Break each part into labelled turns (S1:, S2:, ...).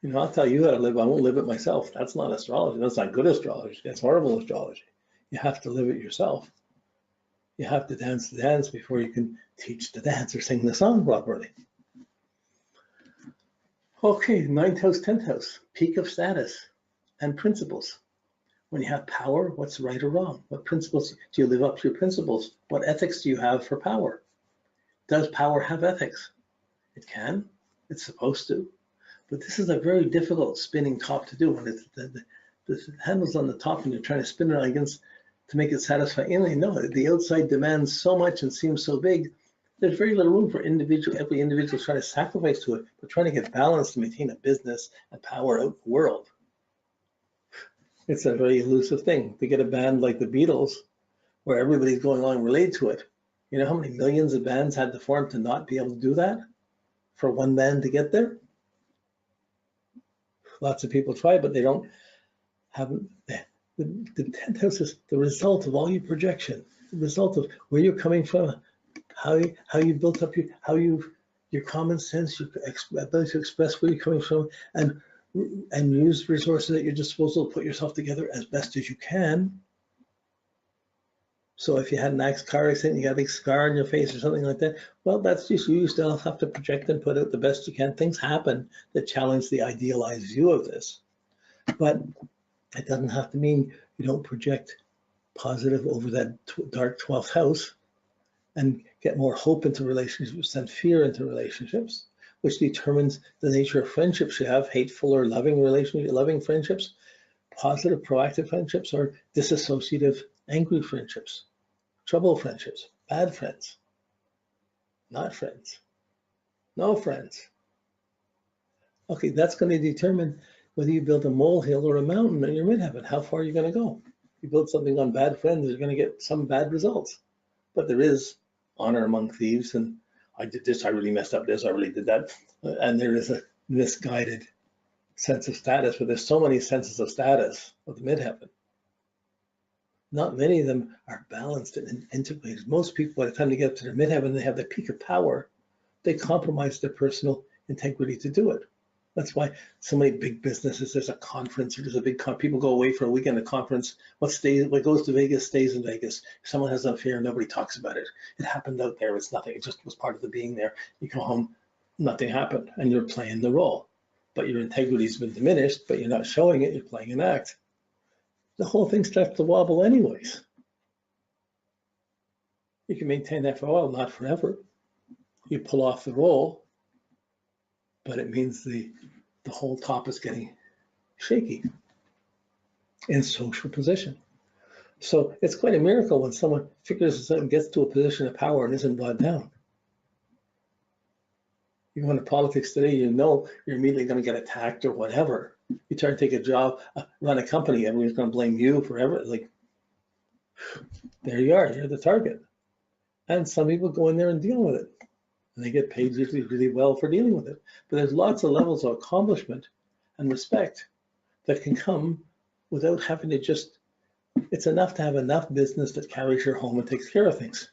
S1: You know, I'll tell you how to live. I won't live it myself. That's not astrology. That's not good astrology. That's horrible astrology. You have to live it yourself. You have to dance the dance before you can teach the dance or sing the song properly. Okay, 9th house, 10th house, peak of status and principles. When you have power, what's right or wrong? What principles do you live up to your principles? What ethics do you have for power? Does power have ethics? It can, it's supposed to, but this is a very difficult spinning top to do when it's the handle's on the top and you're trying to spin it against to make it satisfy. You know, the outside demands so much and seems so big. There's very little room for every individual trying to sacrifice to it, but trying to get balance to maintain a business and power out in the world. It's a very elusive thing. To get a band like the Beatles, where everybody's going along related to it, you know how many millions of bands had to form to not be able to do that? For one band to get there? Lots of people try, but they don't have the 10th house is the result of all your projection, the result of where you're coming from, how you built up your common sense, your ability to express where you're coming from, and use resources at your disposal to put yourself together as best as you can. So if you had an car accident, you got a big scar on your face or something like that, well, that's just you. You still have to project and put out the best you can. Things happen that challenge the idealized view of this. But it doesn't have to mean you don't project positive over that dark 12th house and get more hope into relationships than fear into relationships, which determines the nature of friendships you have, hateful or loving friendships, positive, proactive friendships, or disassociative, angry friendships, trouble friendships, bad friends, not friends, no friends. Okay, that's going to determine whether you build a molehill or a mountain in your midheaven. How far are you going to go? If you build something on bad friends, you're going to get some bad results. But there is honor among thieves, and I did this, I really messed up this, I really did that. And there is a misguided sense of status, but there's so many senses of status of the midheaven. Not many of them are balanced and integrated. Most people, by the time they get up to their midheaven, they have the peak of power. They compromise their personal integrity to do it. That's why so many big businesses, there's a conference, or there's a big people go away for a weekend at a conference. What goes to Vegas stays in Vegas. If someone has an affair, nobody talks about it. It happened out there, it's nothing. It just was part of the being there. You go home, nothing happened, and you're playing the role. But your integrity's been diminished, but you're not showing it, you're playing an act. The whole thing starts to wobble anyways. You can maintain that for a while, not forever. You pull off the role, but it means the whole top is getting shaky in social position. So it's quite a miracle when someone figures this out and gets to a position of power and isn't brought down. You go into politics today, you know you're immediately going to get attacked or whatever. You try to take a job, run a company, everyone's going to blame you forever. Like, there you are, you're the target. And some people go in there and deal with it. And they get paid usually really well for dealing with it. But there's lots of levels of accomplishment and respect that can come without having to just, it's enough to have enough business that carries your home and takes care of things.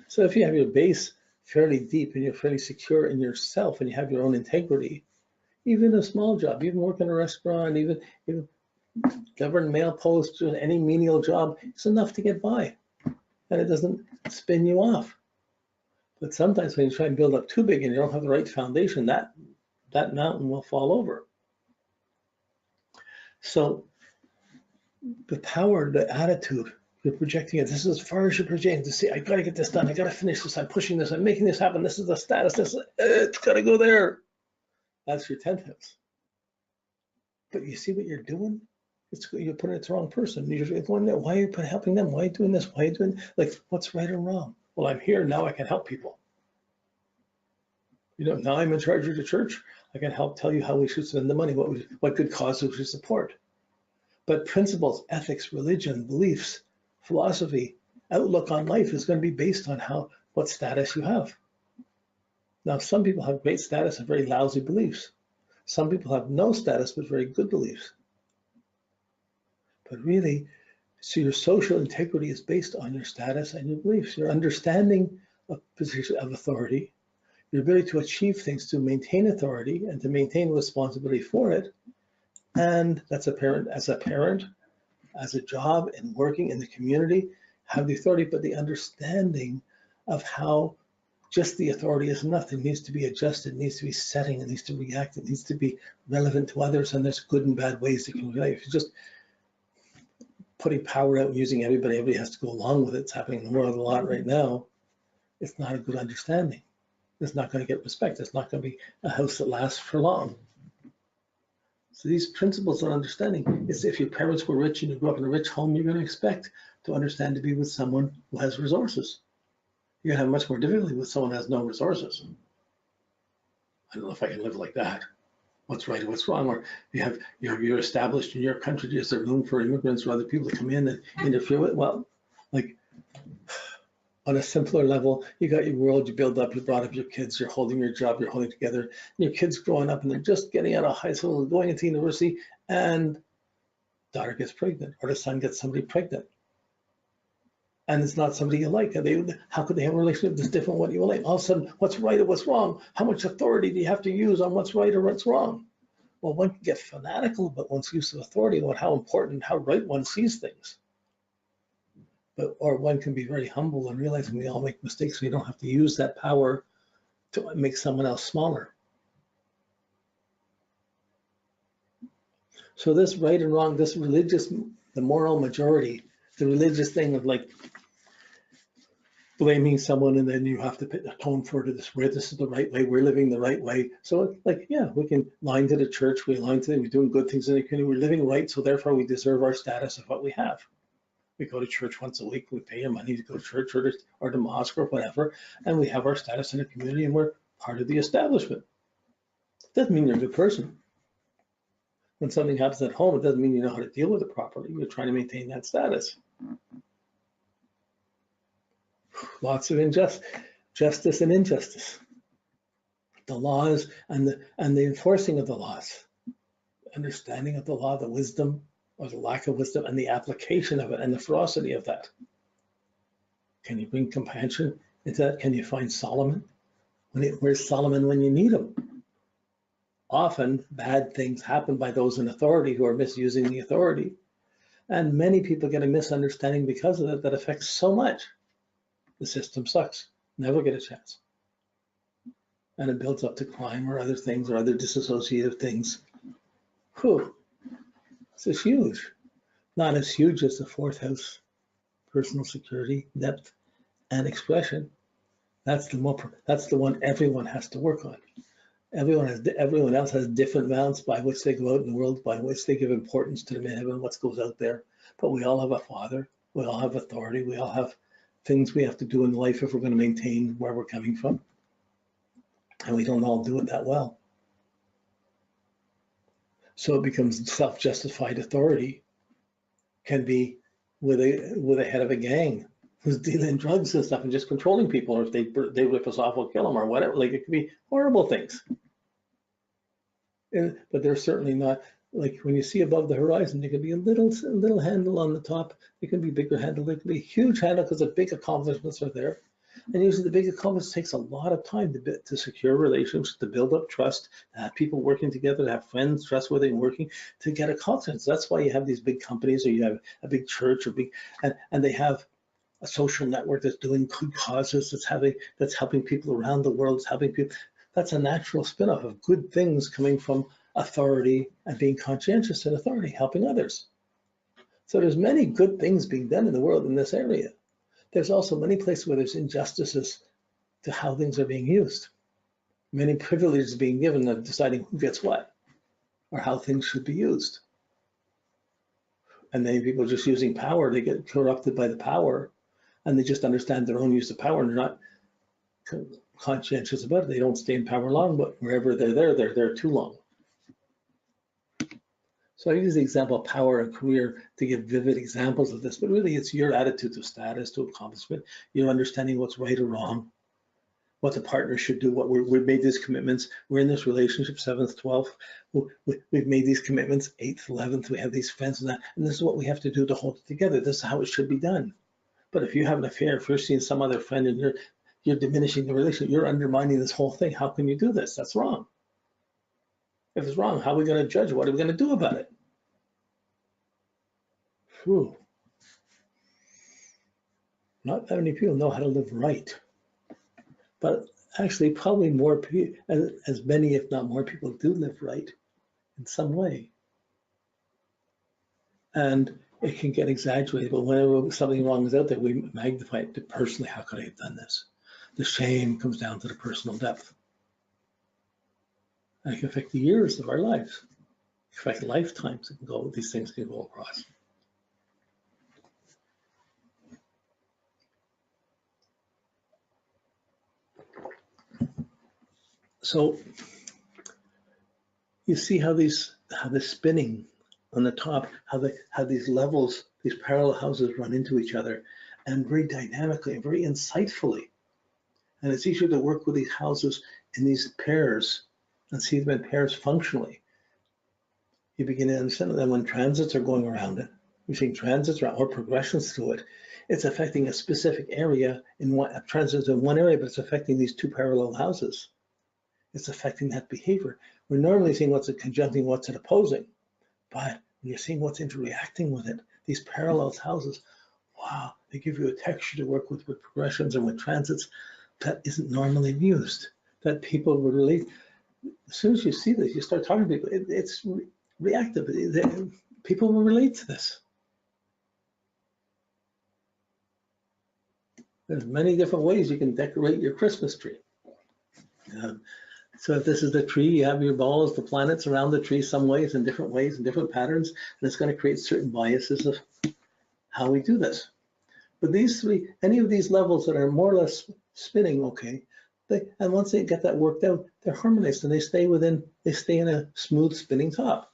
S1: So if you have your base fairly deep and you're fairly secure in yourself and you have your own integrity, even a small job, even work in a restaurant, even government mail post, any menial job, it's enough to get by. And it doesn't spin you off. But sometimes when you try and build up too big and you don't have the right foundation, that mountain will fall over. So the power, the attitude, you're projecting it. This is as far as you're projecting to see, I got to get this done. I got to finish this. I'm pushing this. I'm making this happen. This is the status. It's got to go there. That's your 10th house. But you see what you're doing? You're putting it to the wrong person. You're going there. Why are you helping them? Why are you doing this? Why are you doing, like, what's right or wrong? Well, I'm here now. I can help people. You know, now I'm in charge of the church. I can help tell you how we should spend the money, what good causes we should support. But principles, ethics, religion, beliefs, philosophy, outlook on life is going to be based on what status you have. Now, some people have great status and very lousy beliefs. Some people have no status but very good beliefs. But really, so your social integrity is based on your status and your beliefs, your understanding of position of authority, your ability to achieve things, to maintain authority and to maintain responsibility for it. And that's apparent as a parent, as a job, and working in the community, have the authority, but the understanding of how just the authority is nothing, needs to be adjusted, needs to be setting, it needs to react, it needs to be relevant to others, and there's good and bad ways it can relate. If you're just putting power out and using everybody has to go along with it, it's happening in the world a lot right now, it's not a good understanding. It's not going to get respect. It's not going to be a house that lasts for long. So these principles of understanding is, if your parents were rich and you grew up in a rich home, you're going to expect to understand to be with someone who has resources. You're going to have much more difficulty with someone who has no resources. I don't know if I can live like that. What's right or what's wrong? Or you're established in your country. Is there room for immigrants or other people to come in and interfere with? Well, like, on a simpler level, you got your world, you build up, you brought up your kids, you're holding your job, you're holding together. And your kids growing up and they're just getting out of high school, going into university, and daughter gets pregnant or the son gets somebody pregnant. And it's not somebody you like. How could they have a relationship that's different from what you like? All of a sudden, what's right or what's wrong? How much authority do you have to use on what's right or what's wrong? Well, one can get fanatical about one's use of authority and how important, how right one sees things. Or one can be very humble and realize we all make mistakes. We don't have to use that power to make someone else smaller. So this right and wrong, this religious, the moral majority, the religious thing of like blaming someone and then you have to atone for it this way. This is the right way. We're living the right way. So like, yeah, we can line to the church. We align to them. We're doing good things in the community. We're living right. So therefore we deserve our status of what we have. We go to church once a week, we pay our money to go to church or to mosque or whatever, and we have our status in the community and we're part of the establishment. Doesn't mean you're a good person. When something happens at home, it doesn't mean you know how to deal with it properly. You're trying to maintain that status. Lots of justice and injustice. The laws and the enforcing of the laws. Understanding of the law, the wisdom, or the lack of wisdom, and the application of it, and the ferocity of that. Can you bring compassion into that? Can you find Solomon? Where's Solomon when you need him? Often bad things happen by those in authority who are misusing the authority. And many people get a misunderstanding because of it that affects so much. The system sucks, never get a chance. And it builds up to crime or other things or other disassociative things. Whew. This is huge. Not as huge as the fourth house, personal security, depth, and expression. That's the one everyone has to work on. Everyone else has different mounts by which they go out in the world, by which they give importance to the heaven, what goes out there. But we all have a father. We all have authority. We all have things we have to do in life if we're going to maintain where we're coming from. And we don't all do it that well. So it becomes self-justified authority can be with a head of a gang who's dealing drugs and stuff and just controlling people, or if they rip us off, we'll kill them or whatever. Like, it could be horrible things. But they're certainly not, like, when you see above the horizon, there could be a little handle on the top. There could be a bigger handle. There could be a huge handle because the big accomplishments are there. And usually the big accomplishments takes a lot of time to secure relationships, to build up trust, to have people working together, to have friends trustworthy and working to get a confidence. That's why you have these big companies, or you have a big church, or and they have a social network that's doing good causes, that's helping people around the world, it's helping people. That's a natural spin-off of good things coming from authority and being conscientious in authority, helping others. So there's many good things being done in the world in this area. There's also many places where there's injustices to how things are being used. Many privileges being given of deciding who gets what or how things should be used. And many people just using power, they get corrupted by the power and they just understand their own use of power and they're not conscientious about it. They don't stay in power long, but wherever they're there too long. So I use the example of power and career to give vivid examples of this, but really it's your attitude to status, to accomplishment, your understanding what's right or wrong, what the partner should do, what we've made these commitments. We're in this relationship, 7th, 12th. We've made these commitments, 8th, 11th. We have these friends and that, and this is what we have to do to hold it together. This is how it should be done. But if you have an affair, if you're seeing some other friend and you're diminishing the relationship. You're undermining this whole thing. How can you do this? That's wrong. If it's wrong, how are we going to judge? What are we going to do about it? Whew. Not that many people know how to live right. But actually, probably more people, as many, if not more people, do live right in some way. And it can get exaggerated, but whenever something wrong is out there, we magnify it to personally, how could I have done this? The shame comes down to the personal depth. And it can affect the years of our lives. It can affect lifetimes. It can go, these things can go across. So you see how the spinning on the top, how these levels, these parallel houses run into each other, and very dynamically and very insightfully. And it's easier to work with these houses in these pairs and see them in pairs functionally. You begin to understand that when transits are going around it, you're seeing transits or progressions through it, it's affecting a specific area in one transits in one area, but it's affecting these two parallel houses. It's affecting that behavior. We're normally seeing what's it conjuncting, what's it opposing, but when you're seeing what's interacting with it, these parallel houses, wow, they give you a texture to work with progressions and with transits that isn't normally used, that people would relate. As soon as you see this, you start talking to people, it's reactive. People will relate to this. There's many different ways you can decorate your Christmas tree. So if this is the tree, you have your balls, the planets around the tree, some ways and different patterns, and it's going to create certain biases of how we do this. But these three, any of these levels that are more or less spinning, okay, and once they get that worked out, they're harmonized and they stay in a smooth spinning top.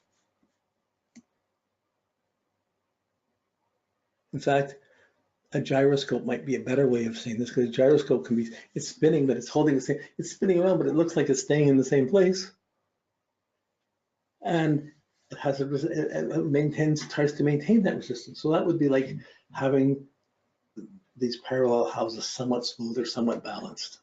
S1: In fact, a gyroscope might be a better way of saying this, because a gyroscope can be, it's spinning, but it's holding the same, it's spinning around, but it looks like it's staying in the same place. And it has it tries to maintain that resistance. So that would be like having these parallel houses somewhat smooth or somewhat balanced.